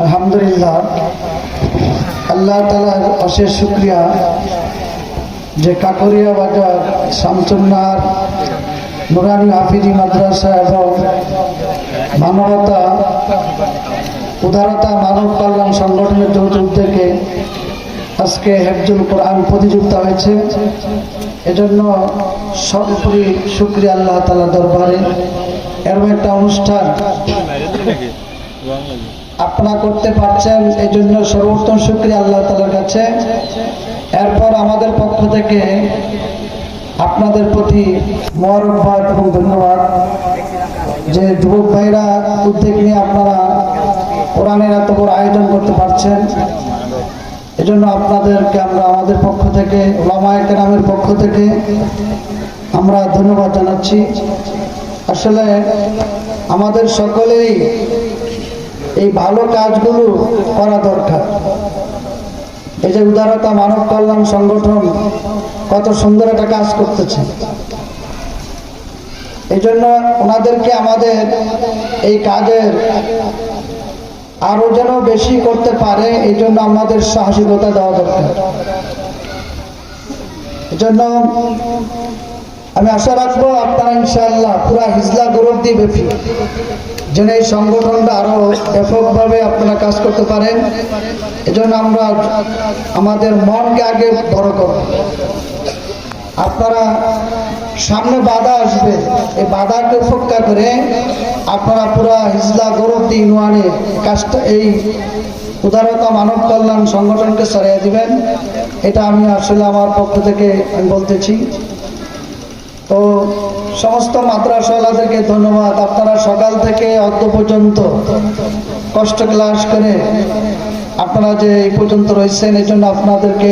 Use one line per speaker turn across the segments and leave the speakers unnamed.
আলহামদুলিল্লাহ, আল্লাহ তাআলার অশেষ শুকরিয়া যে কাকরিয়া বাজার শামসুন্নাহর নুরানি হাফিজি মাদ্রাসা এবং মানবতা উদারতা মানব কল্যাণ সংগঠনের যৌথ উদ্যোগে আজকে হেফজুল কোরআন প্রতিযোগিতা হয়েছে। এজন্য সর্বোপরি শুকরিয়া আল্লাহ তাআলার দরবারে। এরকম একটা অনুষ্ঠান আপনারা করতে পারছেন, এই জন্য সর্বোত্তম শুকরিয়া আল্লাহ তাআলার কাছে। এরপর আমাদের পক্ষ থেকে আপনাদের প্রতি মোবারকবাদ এবং ধন্যবাদ যে যুবক ভাইরা উদ্যোগ নিয়ে আপনারা কোরআনের এত বড় আয়োজন করতে পারছেন। এজন্য আপনাদেরকে আমরা আমাদের পক্ষ থেকে, উলামায়ে কেরামের পক্ষ থেকে আমরা ধন্যবাদ জানাচ্ছি। আসলে আমাদের সকলেই এই ভালো কাজগুলো করা দরকার। এই যে উদারতা মানব কল্যাণ সংগঠন কত সুন্দর একটা কাজ করতেছে, এই জন্য ওনাদেরকে আমাদের এই কাজের আরো যেন বেশি করতে পারে, এই জন্য আমাদের সাহসিকতা দেওয়া দরকার। এই জন্য আমি আশা রাখবো আপনারা ইনশাআল্লাহ পুরা হিজলা গ্রুপ দিয়ে ব্যাপী যেন এই সংগঠনটা আরো ব্যাপকভাবে আপনারা কাজ করতে পারেন। এজন্য আমরা আমাদের মনকে আগে বড় করব। আপনারা সামনে বাধা আসবে, এই বাধাকে উপেক্ষা করে আপনারা পুরা হিজলা গ্রুপ দিয়ে ইউনিয়নে কাজটা, এই উদারতা মানব কল্যাণ সংগঠনকে সরিয়ে দিবেন। এটা আমি আসলে আমার পক্ষ থেকে আমি বলতেছি। তো সমস্ত মাদ্রাসাওয়ালাদেরকে ধন্যবাদ। আপনারা সকাল থেকে অদ্য পর্যন্ত কষ্ট ক্লাস করে আপনারা যে এই পর্যন্ত রয়েছেন, এই জন্য আপনাদেরকে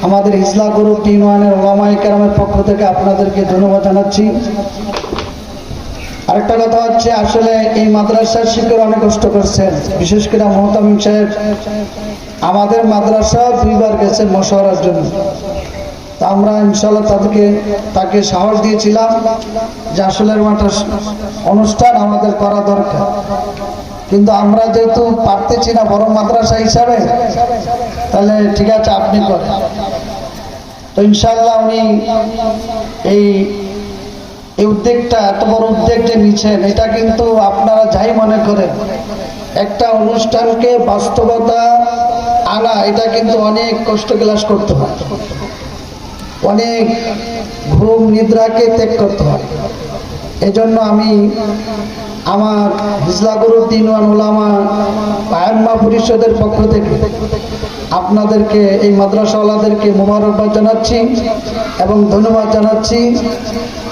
আমাদের হিজলা গ্রুপ ইউনিয়নের উলামায়ে কেরামের পক্ষ থেকে আপনাদেরকে ধন্যবাদ জানাচ্ছি। আরেকটা কথা হচ্ছে, আসলে এই মাদ্রাসার শিক্ষক অনেক কষ্ট করছেন, বিশেষ করে মোহতামিম সাহেব আমাদের মাদ্রাসা 2 বার গেছেন মশওয়ারার জন্য। আমরা ইনশাআল্লাহ তাকে সাহস দিয়েছিলাম যে আসলে একটা অনুষ্ঠান আমাদের করা দরকার, কিন্তু আমরা যেহেতু পারতেছি না বড় মাদ্রাসা হিসাবে, তাহলে ঠিক আছে আপনি করেন। তো ইনশাআল্লাহ উনি এই উদ্যোগটা, এত বড় উদ্যোগ যে নিচ্ছেন, এটা কিন্তু আপনারা যাই মনে করেন একটা অনুষ্ঠানকে বাস্তবতা আনা, এটা কিন্তু অনেক কষ্ট ক্লাস করতে হয়, অনেক ঘুম নিদ্রাকে ত্যাগ করতে হয়। এজন্য আমি আমার হিজলা গ্রুপ ইউনিয়ন উলামা আইম্মা পরিষদের পক্ষ থেকে আপনাদেরকে, এই মাদ্রাসাওয়ালাদেরকে মোবারকবাদ জানাচ্ছি এবং ধন্যবাদ জানাচ্ছি,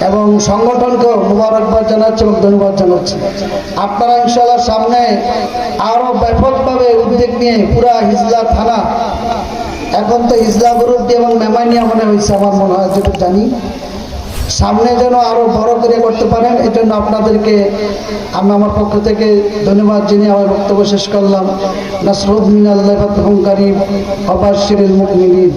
এবং সংগঠনকেও মোবারকবাদ জানাচ্ছি এবং ধন্যবাদ জানাচ্ছি। আপনারা ইনশাআল্লাহ সামনে আরো ব্যাপকভাবে উদ্যোগ নিয়ে পুরা হিজলা থানা, এখন তো হিজলা গ্রুপ এবং মেমানিয়া মনে হয়েছে আমার মনে হয়, যেটা জানি, সামনে যেন আরো বড় করে করতে পারেন। এই জন্য আপনাদেরকে আমি আমার পক্ষ থেকে ধন্যবাদ জানিয়ে আমার বক্তব্য শেষ করলাম। নাসরুদ্দিন আল্লাহ ফাতহুন কারীম ওয়া বাশশিরিল মুমিনিন।